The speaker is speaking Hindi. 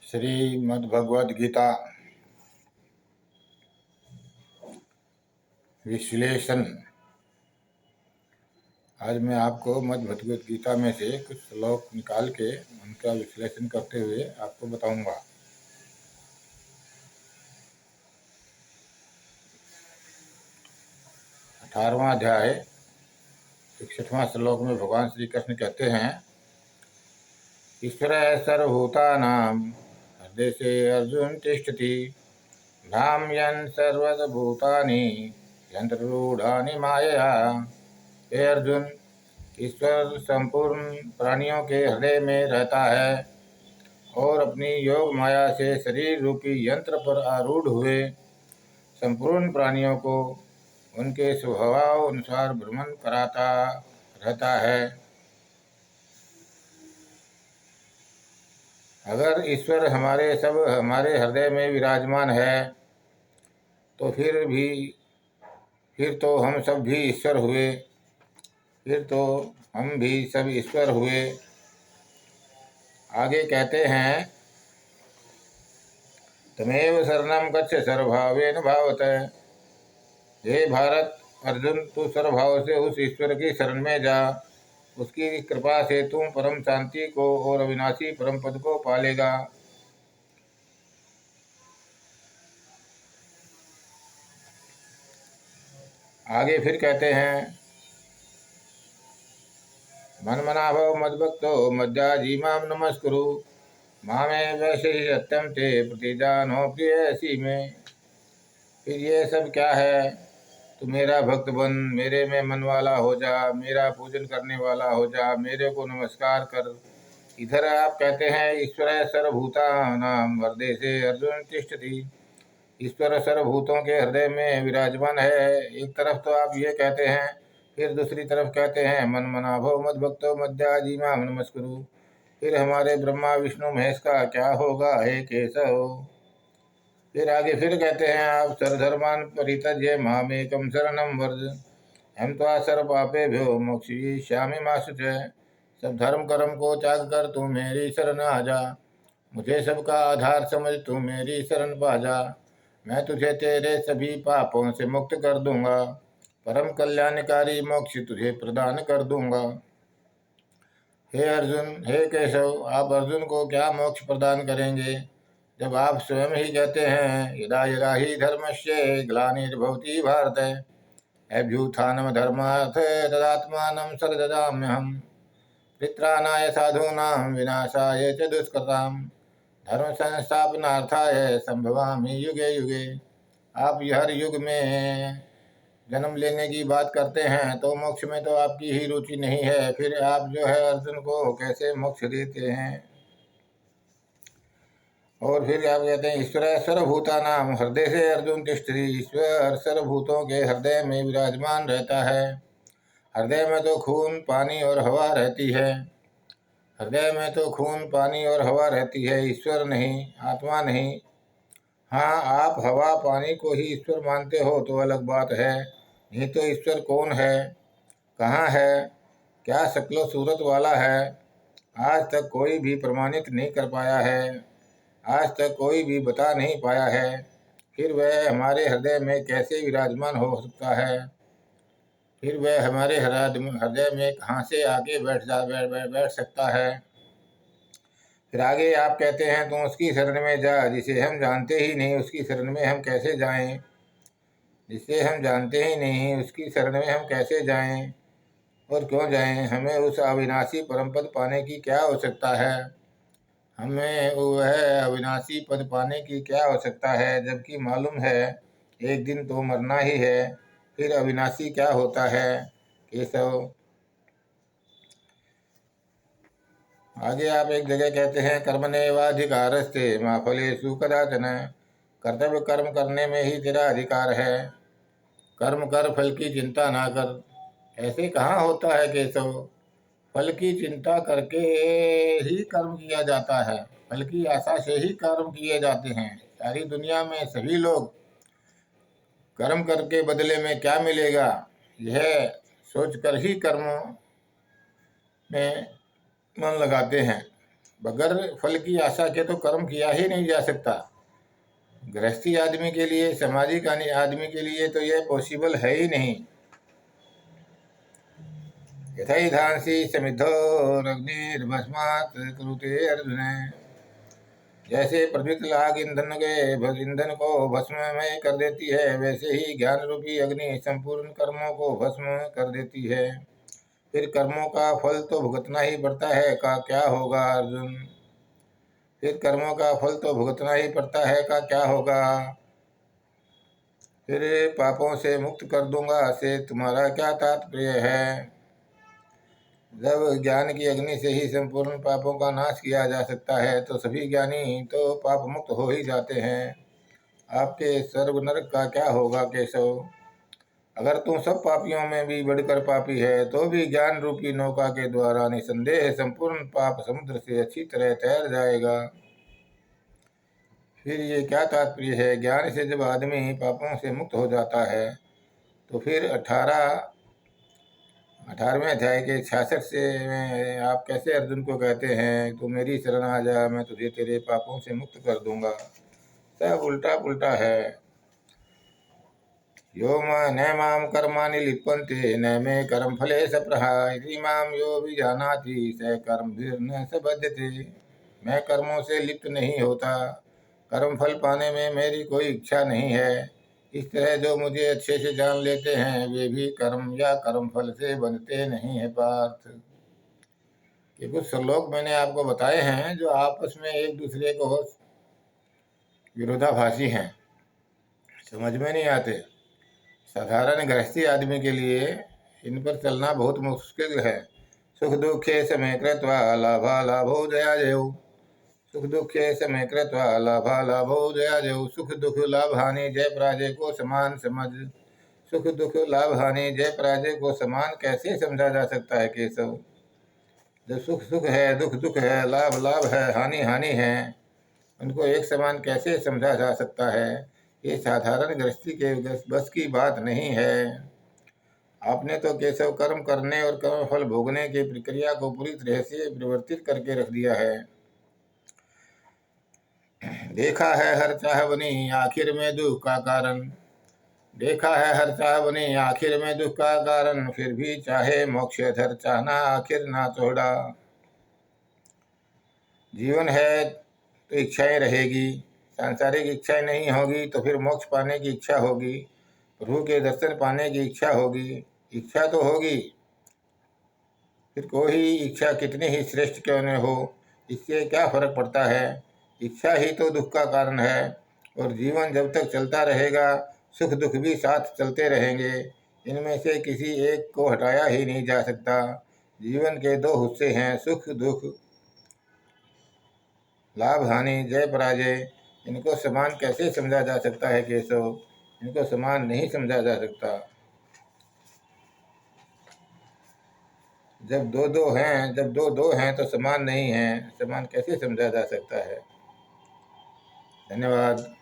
श्रीमद्भगवद गीता विश्लेषण। आज मैं आपको मद्भगवद गीता में से कुछ श्लोक निकाल के उनका विश्लेषण करते हुए आपको बताऊंगा। अठारहवां अध्याय 61वां श्लोक में भगवान श्री कृष्ण कहते हैं, ईश्वर सर्वभूतानां हृदये अर्जुन तिष्ठति भ्राम्यन् सर्वभूतानि यंत्ररूढ़ानि मायया। हे अर्जुन, ईश्वर संपूर्ण प्राणियों के हृदय में रहता है और अपनी योग माया से शरीर रूपी यंत्र पर आरूढ़ हुए संपूर्ण प्राणियों को उनके स्वभाव अनुसार भ्रमण कराता रहता है। अगर ईश्वर हमारे हृदय में विराजमान है तो फिर तो हम सब भी ईश्वर हुए। आगे कहते हैं, तमेव शरणं गच्छ सर्वभावेन भावतः। हे भारत अर्जुन, तू सर्वभाव से उस ईश्वर की शरण में जा। उसकी कृपा से तुम परम शांति को और अविनाशी परम पद को पालेगा। आगे फिर कहते हैं, मन्मना भव मद्भक्तो मद्याजी मां नमस्कुरु मामे वैसे ही सत्यम ते प्रतिजानो प्रियसी में। फिर ये सब क्या है? तू मेरा भक्त बन, मेरे में मन वाला हो जा, मेरा पूजन करने वाला हो जा, मेरे को नमस्कार कर। इधर आप कहते हैं, ईश्वर सर्वभूतानां हृदय से अर्जुन तिष्ठति। ईश्वर सर्वभूतों के हृदय में विराजमान है। एक तरफ तो आप ये कहते हैं, फिर दूसरी तरफ कहते हैं, मन मना भव मद भक्तो मद्याजी मां नमस्कुरु। फिर हमारे ब्रह्मा विष्णु महेश का क्या होगा हे केशव? फिर आगे फिर कहते हैं, आप सर्वधर्मान परित्यज्य मामेकं शरणं व्रज हम त्वा सर्व पापेभ्यो मोक्षयिष्यामि मा शुचः। सब धर्म कर्म को त्याग कर तू मेरी शरण आ जा। मुझे सबका आधार समझ तू मेरी शरण पा जा। मैं तुझे तेरे सभी पापों से मुक्त कर दूंगा। परम कल्याणकारी मोक्ष तुझे प्रदान कर दूंगा। हे अर्जुन, हे केशव, आप अर्जुन को क्या मोक्ष प्रदान करेंगे जब आप स्वयं ही कहते हैं, यदा यदा ही धर्मस्य ग्लानिर्भवति भारत अभ्युत्थानं धर्मार्थ तदात्मानं सर्वददाम्यहम्। पित्राणाय साधूनां विनाशाय च दुष्कृतां धर्म संस्थापनार्थाय संभवामि युगे युगे। आप हर युग में जन्म लेने की बात करते हैं तो मोक्ष में तो आपकी ही रुचि नहीं है। फिर आप जो है अर्जुन को कैसे मोक्ष देते हैं? और फिर आप कहते हैं, ईश्वर सर्वभूतानां हृदय से अर्जुन तिष्ठति। ईश्वर सर्वभूतों के हृदय में विराजमान रहता है। हृदय में तो खून पानी और हवा रहती है। हृदय में तो खून पानी और हवा रहती है, ईश्वर नहीं, आत्मा नहीं। हाँ, आप हवा पानी को ही ईश्वर मानते हो तो अलग बात है, नहीं तो ईश्वर कौन है, कहाँ है, क्या शक्लो सूरत वाला है, आज तक कोई भी प्रमाणित नहीं कर पाया है, आज तक कोई भी बता नहीं पाया है। फिर वह हमारे हृदय में कैसे विराजमान हो सकता है? फिर वह हमारे हृदय में कहाँ से आके बैठ सकता है? फिर आगे आप कहते हैं, तुम उसकी शरण में जा जिसे हम जानते ही नहीं, उसकी शरण में हम कैसे जाएं? जिसे हम जानते ही नहीं उसकी शरण में हम कैसे जाएं और क्यों जाएं? हमें उस अविनाशी परम पद पाने की क्या आवश्यकता है? हमें वह अविनाशी पद पाने की क्या आवश्यकता है, जबकि मालूम है एक दिन तो मरना ही है। फिर अविनाशी क्या होता है केशव? आगे आप एक जगह कहते हैं, कर्मण्येवाधिकारस्ते मा फलेषु कदाचन। कर्तव्य कर्म करने में ही तेरा अधिकार है, कर्म कर फल की चिंता ना कर। ऐसे कहाँ होता है केशव? फल की चिंता करके ही कर्म किया जाता है, फल की आशा से ही कर्म किए जाते हैं। सारी दुनिया में सभी लोग कर्म करके बदले में क्या मिलेगा यह सोचकर ही कर्म में मन लगाते हैं। बगैर फल की आशा के तो कर्म किया ही नहीं जा सकता। गृहस्थी आदमी के लिए, सामाजिक आदमी के लिए तो यह पॉसिबल है ही नहीं। यथैधांसि समिद्धोरग्निर्भस्मात् कुरुते अर्जुन। जैसे प्रज्वलित आग ईंधन को भस्ममय कर देती है, वैसे ही ज्ञान रूपी अग्नि संपूर्ण कर्मों को भस्म कर देती है। फिर कर्मों का फल तो भुगतना ही पड़ता है का क्या होगा अर्जुन? फिर कर्मों का फल तो भुगतना ही पड़ता है का क्या होगा? फिर पापों से मुक्त कर दूंगा से तुम्हारा क्या तात्पर्य है? जब ज्ञान की अग्नि से ही संपूर्ण पापों का नाश किया जा सकता है, तो सभी ज्ञानी तो पाप मुक्त हो ही जाते हैं। आपके स्वर्ग नरक का क्या होगा केशव? अगर तू सब पापियों में भी बढ़कर पापी है, तो भी ज्ञान रूपी नौका के द्वारा निसंदेह संपूर्ण पाप समुद्र से अच्छी तरह तैर जाएगा। फिर ये क्या तात्पर्य है? ज्ञान से जब आदमी पापों से मुक्त हो जाता है, तो फिर 18वें अध्याय के 66 से में आप कैसे अर्जुन को कहते हैं, तू मेरी शरण आ जा, मैं तुझे तेरे पापों से मुक्त कर दूंगा। सब उल्टा पुल्टा है। यो न माम कर्माणि लिप्यन्ते न मे कर्म फले सप्रहा इति माम यो विजानाति स कर्मभिर्न स बध्यते। मैं कर्मों से लिप्त नहीं होता, कर्म फल पाने में मेरी कोई इच्छा नहीं है। इस तरह जो मुझे अच्छे से जान लेते हैं, वे भी कर्म या कर्म फल से बंधते नहीं है पार्थ। ये कुछ श्लोक मैंने आपको बताए हैं जो आपस में एक दूसरे को विरोधाभासी हैं, समझ में नहीं आते। साधारण गृहस्थी आदमी के लिए इन पर चलना बहुत मुश्किल है। सुख दुखे समय कृत्वा लाभालाभो जयाजयौ। सुख दुखे समय कृत्वा लाभालाभो जयाजयौ। सुख दुख लाभ हानि जय पराजय को समान समझ। सुख दुख लाभ हानि जय पराजय को समान कैसे समझा जा सकता है केशव? जब सुख सुख है, दुख दुख है, लाभ लाभ है, हानि हानि है, उनको एक समान कैसे समझा जा सकता है? ये साधारण गृहस्थी के बस की बात नहीं है। आपने तो केशव कर्म करने और कर्म फल भोगने की प्रक्रिया को पूरी तरह से परिवर्तित करके रख दिया है। देखा है हर चाहवनी आखिर में दुख का कारण। देखा है हर चाहवनी आखिर में दुख का कारण, फिर भी चाहे मोक्ष धर चाहना आखिर ना छोड़ा। जीवन है तो इच्छाएं रहेगी, सांसारिक इच्छाएं नहीं होगी तो फिर मोक्ष पाने की इच्छा होगी, प्रभु के दर्शन पाने की इच्छा होगी। इच्छा तो होगी, फिर कोई इच्छा कितनी ही श्रेष्ठ क्यों न हो, इससे क्या फर्क पड़ता है? इच्छा ही तो दुख का कारण है, और जीवन जब तक चलता रहेगा सुख दुख भी साथ चलते रहेंगे। इनमें से किसी एक को हटाया ही नहीं जा सकता। जीवन के दो हिस्से हैं, सुख दुख, लाभ हानि जय पराजय। इनको समान कैसे समझा जा सकता है केशव? इनको समान नहीं समझा जा सकता। जब दो दो हैं तो समान नहीं हैं, समान कैसे समझा जा सकता है? धन्यवाद।